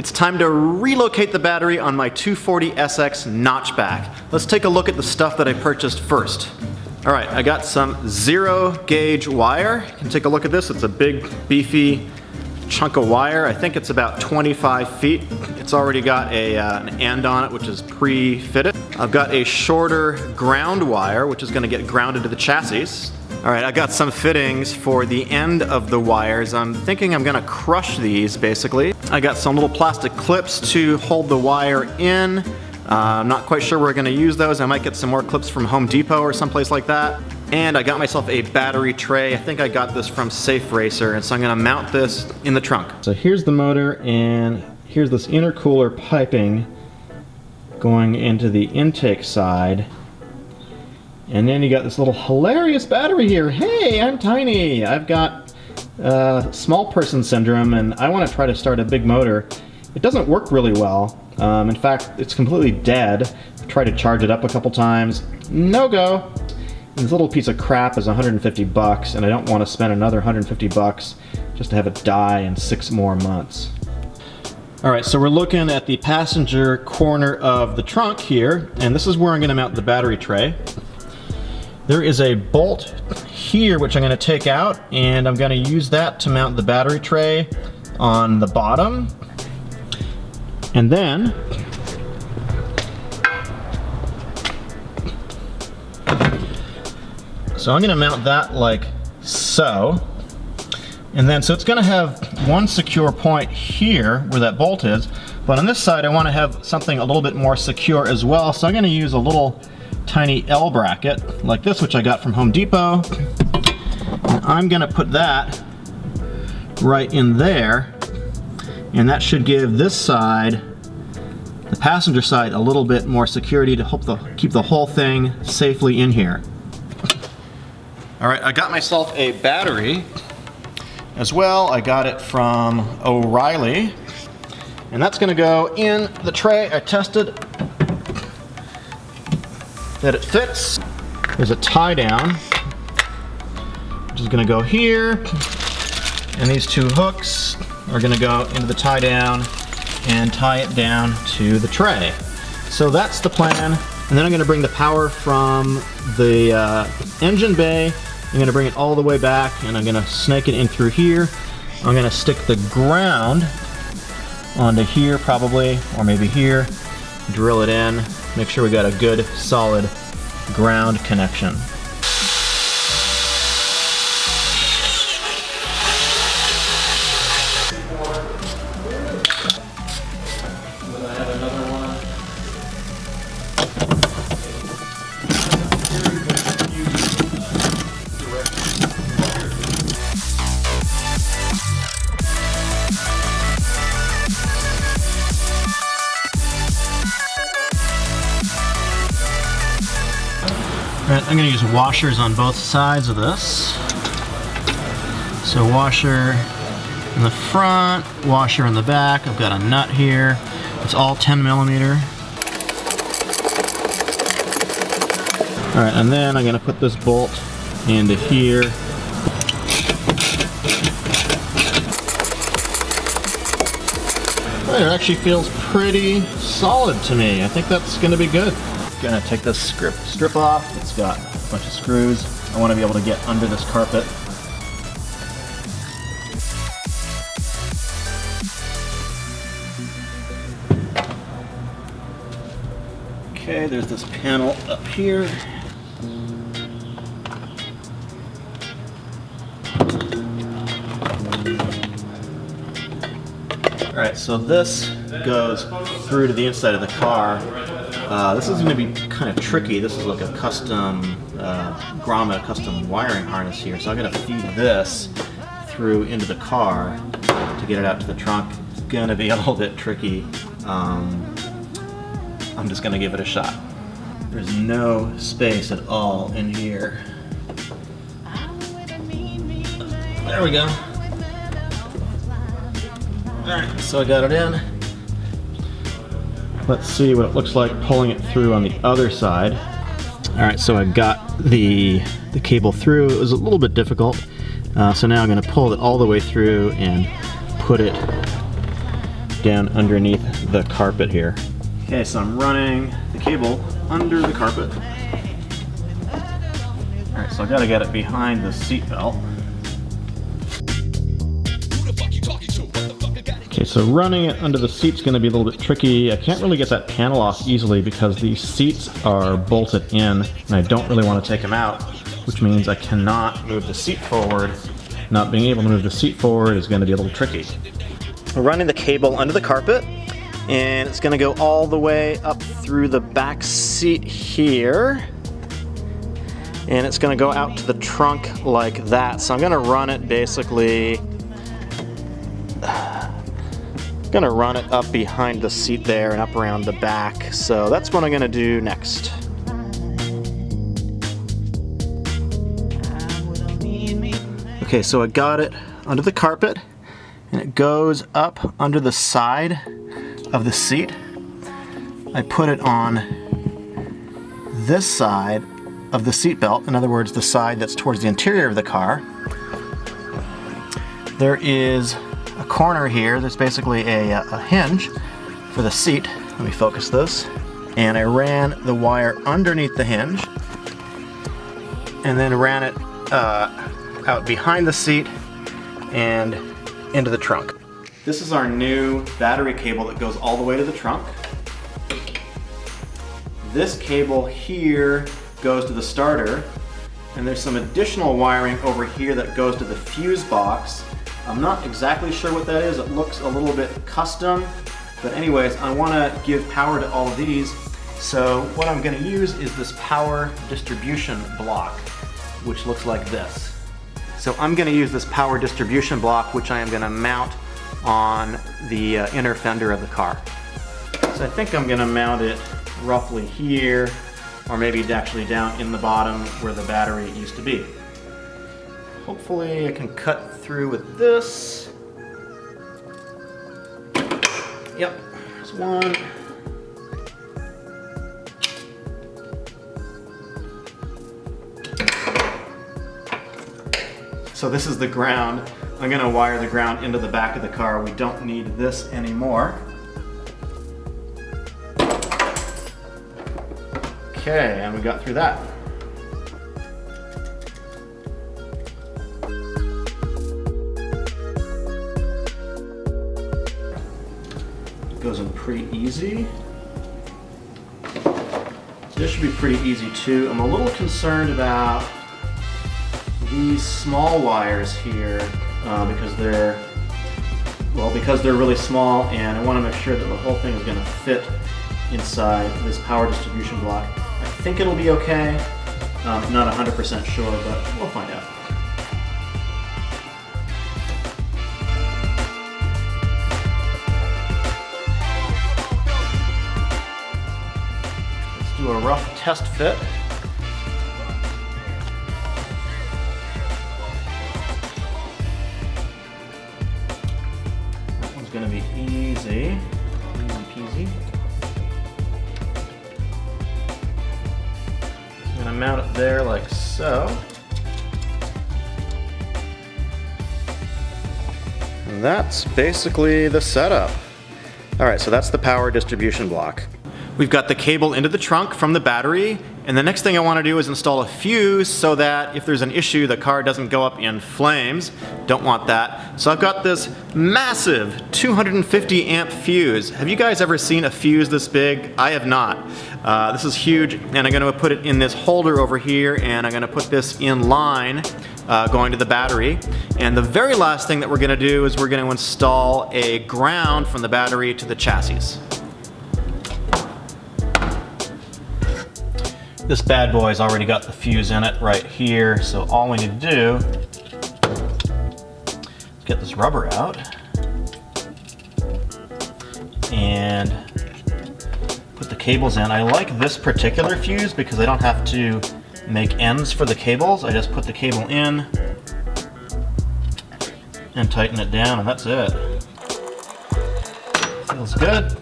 It's time to relocate the battery on my 240SX notchback. Let's take a look at the stuff that I purchased first. All right, I got some 0 gauge wire. You can take a look at this. It's a big, beefy chunk of wire. I think it's about 25 feet. It's already got an end on it, which is pre-fitted. I've got a shorter ground wire, which is gonna get grounded to the chassis. All right, I got some fittings for the end of the wires. I'm thinking I'm gonna crush these, basically. I got some little plastic clips to hold the wire in. I'm not quite sure where we're gonna use those. I might get some more clips from Home Depot or someplace like that. And I got myself a battery tray. I think I got this from Safe Racer, and so I'm gonna mount this in the trunk. So here's the motor, and here's this intercooler piping going into the intake side. And then you got this little hilarious battery here. Hey, I'm tiny. I've got small person syndrome, and I want to try to start a big motor. It doesn't work really well. In fact, it's completely dead. I've tried to charge it up a couple times. No go. And this little piece of crap is 150 bucks, and I don't want to spend another 150 bucks just to have it die in 6 more months. All right, so we're looking at the passenger corner of the trunk here, and this is where I'm going to mount the battery tray. There is a bolt here which I'm going to take out, and I'm going to use that to mount the battery tray on the bottom. And then so I'm going to mount that like so. And then so it's going to have one secure point here where that bolt is, but on this side I want to have something a little bit more secure as well. So I'm going to use a little tiny L bracket like this, which I got from Home Depot. And I'm gonna put that right in there, and that should give this side, the passenger side, a little bit more security to help keep the whole thing safely in here. All right, I got myself a battery as well. I got it from O'Reilly, and that's gonna go in the tray. I tested that it fits. There's a tie down, which is gonna go here, and these 2 hooks are gonna go into the tie down and tie it down to the tray. So that's the plan, and then I'm gonna bring the power from the engine bay. I'm gonna bring it all the way back, and I'm gonna snake it in through here. I'm gonna stick the ground onto here probably, or maybe here, drill it in. Make sure we got a good solid ground connection. I'm going to use washers on both sides of this. So washer in the front, washer in the back. I've got a nut here. It's all 10mm. All right, and then I'm going to put this bolt into here. It actually feels pretty solid to me. I think that's going to be good. Gonna take this strip off. It's got a bunch of screws. I want to be able to get under this carpet. Okay, there's this panel up here. Alright, so this goes through to the inside of the car. This is going to be kind of tricky. This is like a custom grommet, custom wiring harness here. So I'm going to feed this through into the car to get it out to the trunk. It's going to be a little bit tricky. I'm just going to give it a shot. There's no space at all in here. There we go. Alright, so I got it in. Let's see what it looks like pulling it through on the other side. Alright, so I got the cable through. It was a little bit difficult. So now I'm going to pull it all the way through and put it down underneath the carpet here. Okay, so I'm running the cable under the carpet. Alright, so I gotta get it behind the seat belt. Okay, so running it under the seat's gonna be a little bit tricky. I can't really get that panel off easily because these seats are bolted in and I don't really want to take them out, which means I cannot move the seat forward. Not being able to move the seat forward is gonna be a little tricky. We're running the cable under the carpet and it's gonna go all the way up through the back seat here. And it's gonna go out to the trunk like that. So I'm gonna run it basically, gonna run it up behind the seat there and up around the back. So that's what I'm gonna do next. Okay, so I got it under the carpet and it goes up under the side of the seat. I put it on this side of the seat belt, in other words, the side that's towards the interior of the car. There is a corner here, there's basically a hinge for the seat. Let me focus this. And I ran the wire underneath the hinge and then ran it out behind the seat and into the trunk. This is our new battery cable that goes all the way to the trunk. This cable here goes to the starter, and there's some additional wiring over here that goes to the fuse box. I'm not exactly sure what that is. It looks a little bit custom, but anyways, I want to give power to all of these. So what I'm going to use is this power distribution block, which looks like this. So I'm going to use this power distribution block, which I am going to mount on the inner fender of the car. So I think I'm going to mount it roughly here, or maybe actually down in the bottom where the battery used to be. Hopefully I can cut through with this. Yep, there's one. So this is the ground. I'm gonna wire the ground into the back of the car. We don't need this anymore. Okay, and we got through that. It goes in pretty easy. This should be pretty easy too. I'm a little concerned about these small wires here because they're really small, and I want to make sure that the whole thing is going to fit inside this power distribution block. I think it'll be okay. Not 100% sure, but we'll find out. Let's do a rough test fit. That one's going to be easy. Easy peasy. I'm going to mount it there like so. And that's basically the setup. Alright, so that's the power distribution block. We've got the cable into the trunk from the battery, and the next thing I want to do is install a fuse so that if there's an issue, the car doesn't go up in flames. Don't want that. So I've got this massive 250 amp fuse. Have you guys ever seen a fuse this big? I have not. This is huge, and I'm going to put it in this holder over here, and I'm going to put this in line going to the battery. And the very last thing that we're going to do is we're going to install a ground from the battery to the chassis. This bad boy's already got the fuse in it right here, so all we need to do is get this rubber out and put the cables in. I like this particular fuse because I don't have to make ends for the cables. I just put the cable in and tighten it down, and that's it. Feels good,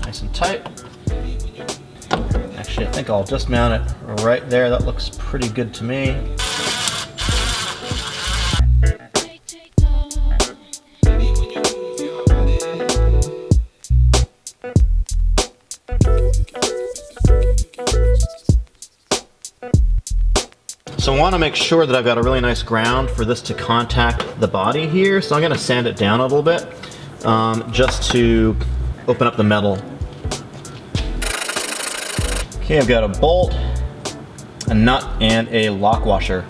nice and tight. Actually, I think I'll just mount it right there. That looks pretty good to me. So I want to make sure that I've got a really nice ground for this to contact the body here. So I'm going to sand it down a little bit just to open up the metal. Okay, I've got a bolt, a nut, and a lock washer.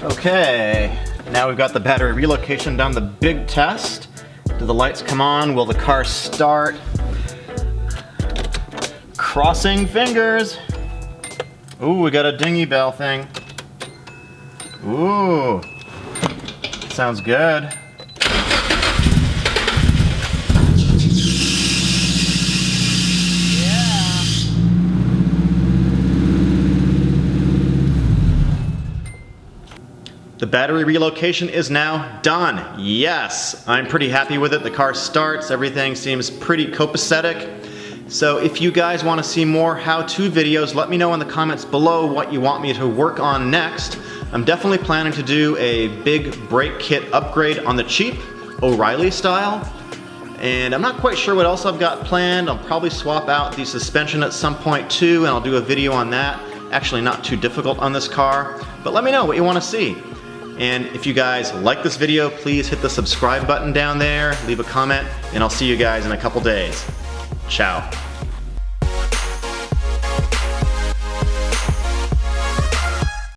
Okay, now we've got the battery relocation done, the big test. Do the lights come on? Will the car start? Crossing fingers. Ooh, we got a dinghy bell thing. Ooh, sounds good. The battery relocation is now done. Yes, I'm pretty happy with it. The car starts, everything seems pretty copacetic. So if you guys want to see more how-to videos, let me know in the comments below what you want me to work on next. I'm definitely planning to do a big brake kit upgrade on the cheap, O'Reilly style. And I'm not quite sure what else I've got planned. I'll probably swap out the suspension at some point too, and I'll do a video on that. Actually not too difficult on this car, but let me know what you want to see. And if you guys like this video, please hit the subscribe button down there, leave a comment, and I'll see you guys in a couple days. Ciao.